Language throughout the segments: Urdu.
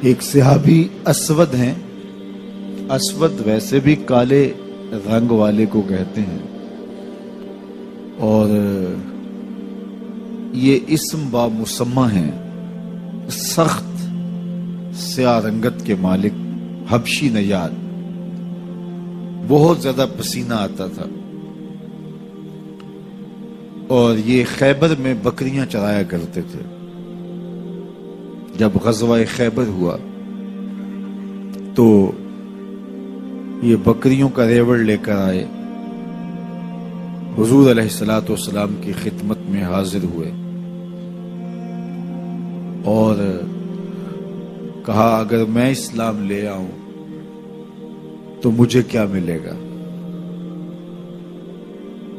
ایک صحابی اسود ہیں. اسود ویسے بھی کالے رنگ والے کو کہتے ہیں، اور یہ اسم با مسمہ ہیں. سخت سیاہ رنگت کے مالک، حبشی نژاد، بہت زیادہ پسینہ آتا تھا، اور یہ خیبر میں بکریاں چرایا کرتے تھے. جب غزوہ خیبر ہوا تو یہ بکریوں کا ریوڑ لے کر آئے، حضور علیہ الصلوۃ والسلام کی خدمت میں حاضر ہوئے اور کہا اگر میں اسلام لے آؤں تو مجھے کیا ملے گا؟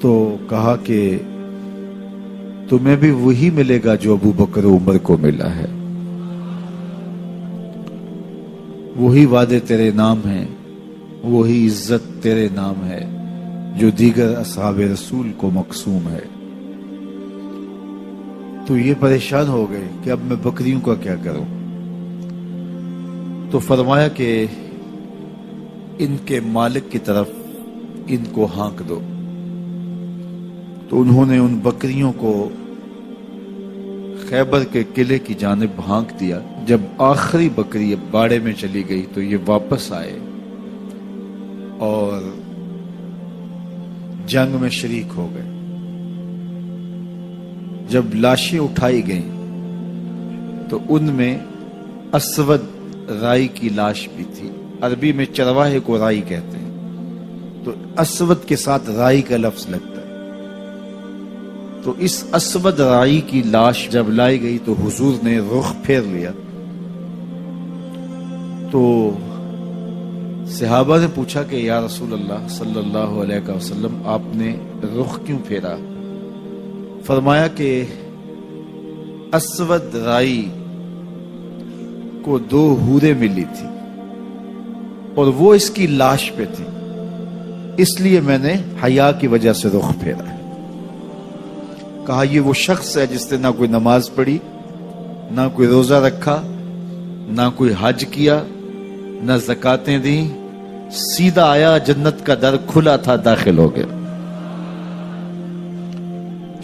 تو کہا کہ تمہیں بھی وہی ملے گا جو ابو بکر عمر کو ملا ہے، وہی وعدے تیرے نام ہیں، وہی عزت تیرے نام ہے جو دیگر اصحاب رسول کو مقسوم ہے. تو یہ پریشان ہو گئے کہ اب میں بکریوں کا کیا کروں. تو فرمایا کہ ان کے مالک کی طرف ان کو ہانک دو. تو انہوں نے ان بکریوں کو خیبر کے قلعے کی جانب ہانک دیا. جب آخری بکری باڑے میں چلی گئی تو یہ واپس آئے اور جنگ میں شریک ہو گئے. جب لاشیں اٹھائی گئیں تو ان میں اسود رائی کی لاش بھی تھی. عربی میں چرواہے کو رائی کہتے ہیں، تو اسود کے ساتھ رائی کا لفظ لگتا ہے. تو اس اسود رائی کی لاش جب لائی گئی تو حضور نے رخ پھیر لیا. تو صحابہ نے پوچھا کہ یا رسول اللہ صلی اللہ علیہ وسلم آپ نے رخ کیوں پھیرا؟ فرمایا کہ اسود رائی کو 2 حوریں ملی تھی اور وہ اس کی لاش پہ تھی، اس لیے میں نے حیا کی وجہ سے رخ پھیرا ہے. کہا یہ وہ شخص ہے جس نے نہ کوئی نماز پڑھی، نہ کوئی روزہ رکھا، نہ کوئی حج کیا، نہ زکاتیں دیں، سیدھا آیا، جنت کا در کھلا تھا، داخل ہو گیا.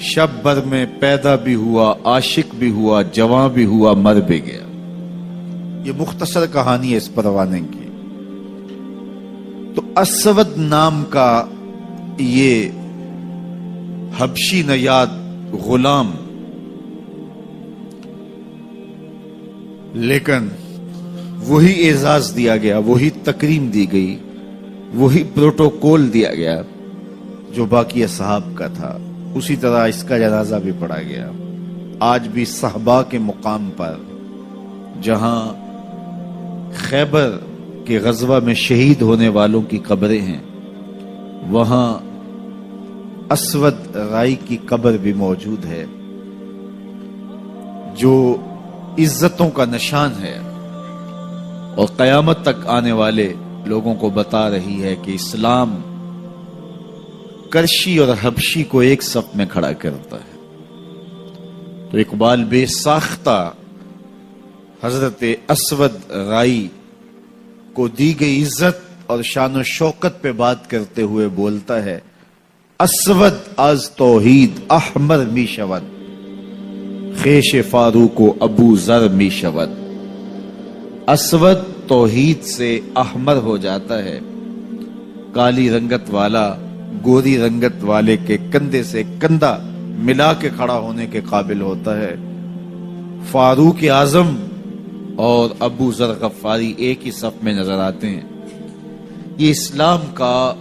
شب بھر میں پیدا بھی ہوا، عاشق بھی ہوا، جوان بھی ہوا، مر بھی گیا. یہ مختصر کہانی ہے اس پروانے کی. تو اسود نام کا یہ حبشی نژاد غلام، لیکن وہی اعزاز دیا گیا، وہی تکریم دی گئی، وہی پروٹوکول دیا گیا جو باقی اصحاب کا تھا. اسی طرح اس کا جنازہ بھی پڑھا گیا. آج بھی صحابہ کے مقام پر جہاں خیبر کے غزوہ میں شہید ہونے والوں کی قبریں ہیں، وہاں اسود رائی کی قبر بھی موجود ہے جو عزتوں کا نشان ہے، اور قیامت تک آنے والے لوگوں کو بتا رہی ہے کہ اسلام کرشی اور حبشی کو ایک صف میں کھڑا کرتا ہے. تو اقبال بے ساختہ حضرت اسود رائی کو دی گئی عزت اور شان و شوکت پہ بات کرتے ہوئے بولتا ہے، اسود از توحید احمر می شود، خیش فاروق و ابو ذر می شود. اسود توحید سے احمر ہو جاتا ہے، کالی رنگت والا گوری رنگت والے کے کندھے سے کندھا ملا کے کھڑا ہونے کے قابل ہوتا ہے. فاروق اعظم اور ابو ذر غفاری ایک ہی صف میں نظر آتے ہیں. یہ اسلام کا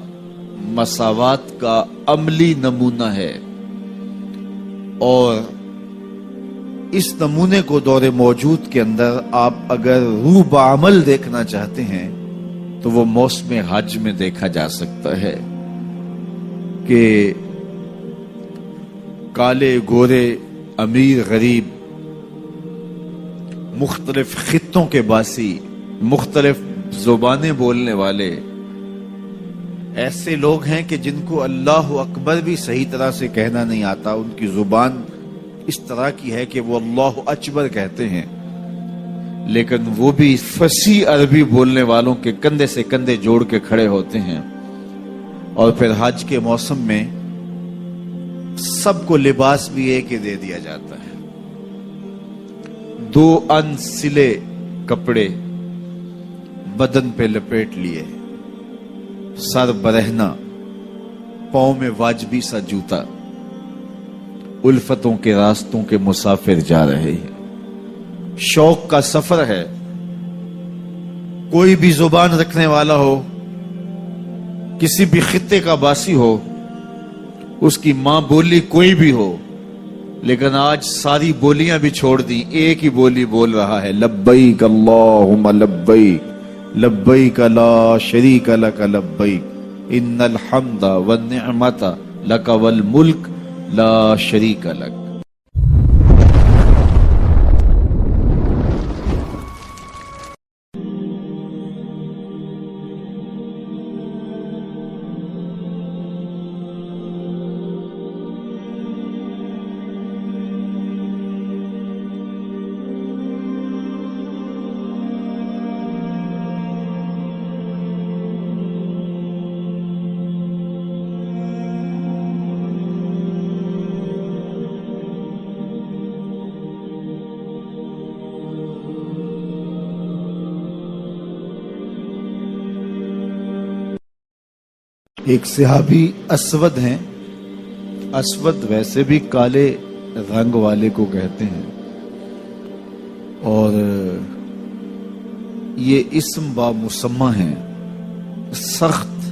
مساوات کا عملی نمونہ ہے، اور اس نمونے کو دور موجود کے اندر آپ اگر روح بعمل دیکھنا چاہتے ہیں تو وہ موسم حج میں دیکھا جا سکتا ہے کہ کالے گورے، امیر غریب، مختلف خطوں کے باسی، مختلف زبانیں بولنے والے ایسے لوگ ہیں کہ جن کو اللہ اکبر بھی صحیح طرح سے کہنا نہیں آتا. ان کی زبان اس طرح کی ہے کہ وہ اللہ اکبر کہتے ہیں، لیکن وہ بھی فصیح عربی بولنے والوں کے کندھے سے کندھے جوڑ کے کھڑے ہوتے ہیں. اور پھر حج کے موسم میں سب کو لباس بھی ایک ہی دے دیا جاتا ہے. 2 ان سلے کپڑے بدن پہ لپیٹ لیے، سر برہنہ، پاؤں میں واجبی سا جوتا، الفتوں کے راستوں کے مسافر جا رہے ہیں. شوق کا سفر ہے. کوئی بھی زبان رکھنے والا ہو، کسی بھی خطے کا باسی ہو، اس کی ماں بولی کوئی بھی ہو، لیکن آج ساری بولیاں بھی چھوڑ دی، ایک ہی بولی بول رہا ہے، لبیک اللہم لبیک لبیک لا شریک لک لبیک ان الحمد والنعمت لک والملک لا شریک لک. ایک صحابی اسود ہیں. اسود ویسے بھی کالے رنگ والے کو کہتے ہیں، اور یہ اسم با مسمہ ہیں. سخت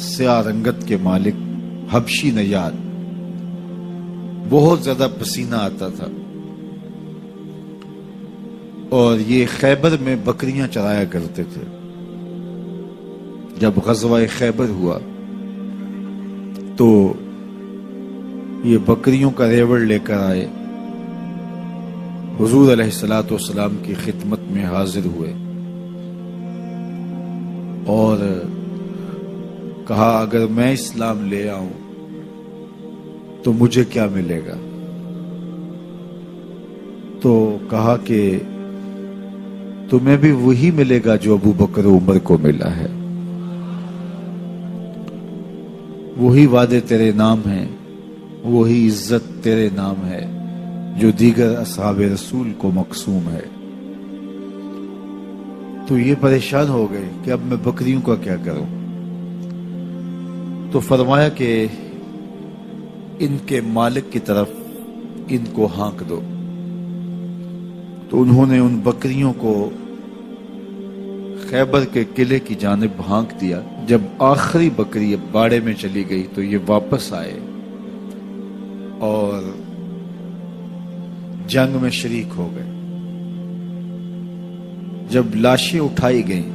سیاہ رنگت کے مالک، حبشی نژاد، بہت زیادہ پسینہ آتا تھا. اور یہ خیبر میں بکریاں چرایا کرتے تھے. جب غزوہ خیبر ہوا تو یہ بکریوں کا ریوڑ لے کر آئے، حضور علیہ الصلوۃ والسلام کی خدمت میں حاضر ہوئے اور کہا اگر میں اسلام لے آؤں تو مجھے کیا ملے گا؟ تو کہا کہ تمہیں بھی وہی ملے گا جو ابو بکر عمر کو ملا ہے، وہی وعدے تیرے نام ہیں، وہی عزت تیرے نام ہے جو دیگر اصحاب رسول کو مقسوم ہے. تو یہ پریشان ہو گئے کہ اب میں بکریوں کا کیا کروں. تو فرمایا کہ ان کے مالک کی طرف ان کو ہانک دو. تو انہوں نے ان بکریوں کو خیبر کے قلعے کی جانب ہانک دیا. جب آخری بکری باڑے میں چلی گئی تو یہ واپس آئے اور جنگ میں شریک ہو گئے. جب لاشیں اٹھائی گئیں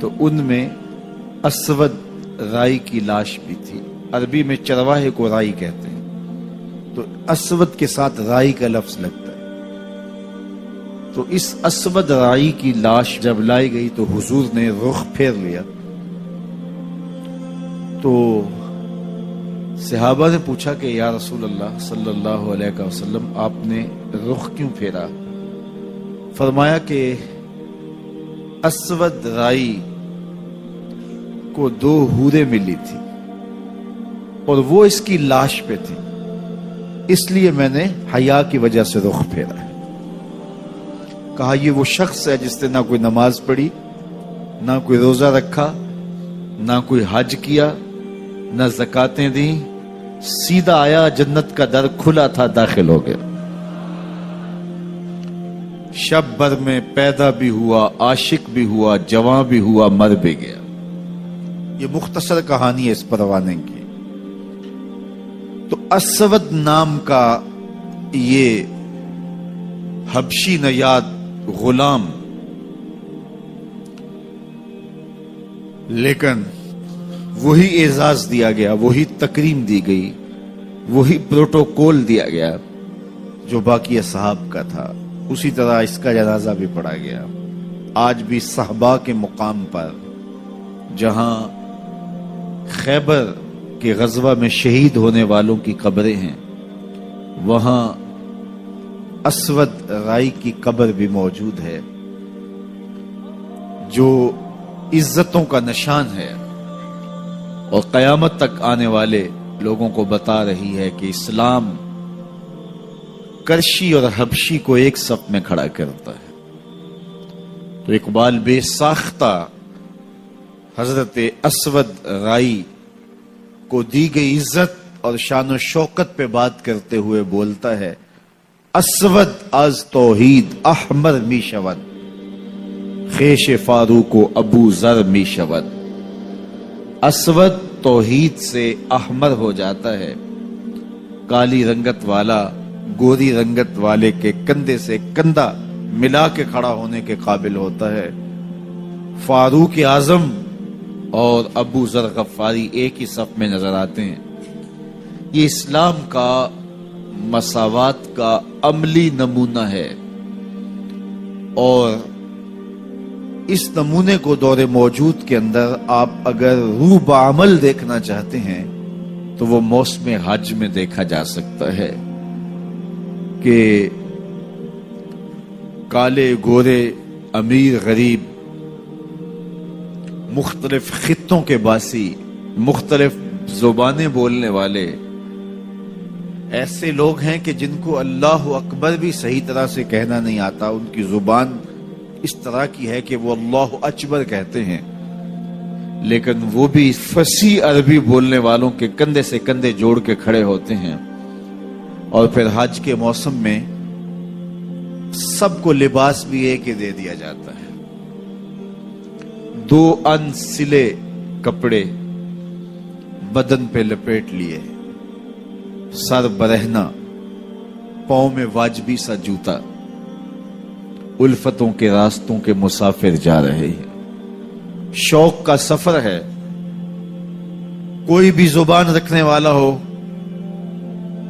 تو ان میں اسود رائی کی لاش بھی تھی. عربی میں چرواہے کو رائی کہتے ہیں، تو اسود کے ساتھ رائی کا لفظ لگتا ہے. تو اس اسود رائی کی لاش جب لائی گئی تو حضور نے رخ پھیر لیا. تو صحابہ نے پوچھا کہ یا رسول اللہ صلی اللہ علیہ وسلم آپ نے رخ کیوں پھیرا؟ فرمایا کہ اسود رائی کو 2 حوریں ملی تھی اور وہ اس کی لاش پہ تھی، اس لیے میں نے حیا کی وجہ سے رخ پھیرا. کہا یہ وہ شخص ہے جس نے نہ کوئی نماز پڑھی، نہ کوئی روزہ رکھا، نہ کوئی حج کیا، نہ زکاتیں دیں، سیدھا آیا، جنت کا در کھلا تھا، داخل ہو گیا. شب بھر میں پیدا بھی ہوا، عاشق بھی ہوا، جوان بھی ہوا، مر بھی گیا. یہ مختصر کہانی ہے اس پروانے کی. تو اسود نام کا یہ حبشی نژاد غلام، لیکن وہی اعزاز دیا گیا، وہی تکریم دی گئی، وہی پروٹوکول دیا گیا جو باقی اصحاب کا تھا. اسی طرح اس کا جنازہ بھی پڑھا گیا. آج بھی صحابہ کے مقام پر جہاں خیبر کے غزوہ میں شہید ہونے والوں کی قبریں ہیں، وہاں اسود رائی کی قبر بھی موجود ہے جو عزتوں کا نشان ہے اور قیامت تک آنے والے لوگوں کو بتا رہی ہے کہ اسلام کرشی اور حبشی کو ایک صف میں کھڑا کرتا ہے۔ تو اقبال بے ساختہ حضرت اسود رائی کو دی گئی عزت اور شان و شوکت پہ بات کرتے ہوئے بولتا ہے، اسود از توحید احمر می شود، خیش فاروق و ابو ذر می شود۔ اسود توحید سے احمر ہو جاتا ہے، کالی رنگت والا گوری رنگت والے کے کندھے سے کندھا ملا کے کھڑا ہونے کے قابل ہوتا ہے۔ فاروق اعظم اور ابو ذر غفاری ایک ہی صف میں نظر آتے ہیں۔ یہ اسلام کا مساوات کا عملی نمونہ ہے، اور اس نمونے کو دور موجود کے اندر آپ اگر روح بعمل دیکھنا چاہتے ہیں تو وہ موسم حج میں دیکھا جا سکتا ہے کہ کالے گورے امیر غریب مختلف خطوں کے باسی مختلف زبانیں بولنے والے ایسے لوگ ہیں کہ جن کو اللہ اکبر بھی صحیح طرح سے کہنا نہیں آتا، ان کی زبان اس طرح کی ہے کہ وہ اللہ اکبر کہتے ہیں، لیکن وہ بھی فصیح عربی بولنے والوں کے کندھے سے کندھے جوڑ کے کھڑے ہوتے ہیں۔ اور پھر حج کے موسم میں سب کو لباس بھی ایک ہی دے دیا جاتا ہے، 2 ان سلے کپڑے بدن پہ لپیٹ لیے، سر برہنہ، پاؤں میں واجبی سا جوتا، الفتوں کے راستوں کے مسافر جا رہے ہیں، شوق کا سفر ہے۔ کوئی بھی زبان رکھنے والا ہو،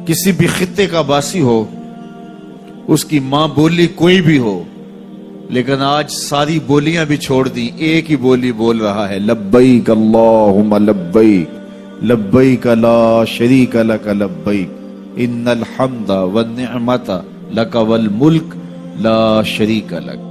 کسی بھی خطے کا باسی ہو، اس کی ماں بولی کوئی بھی ہو، لیکن آج ساری بولیاں بھی چھوڑ دی، ایک ہی بولی بول رہا ہے، لبیک اللہم لبیک لبیک لا شریک لک لبیک ان الحمد والنعمت لک والملک لا شریک لک۔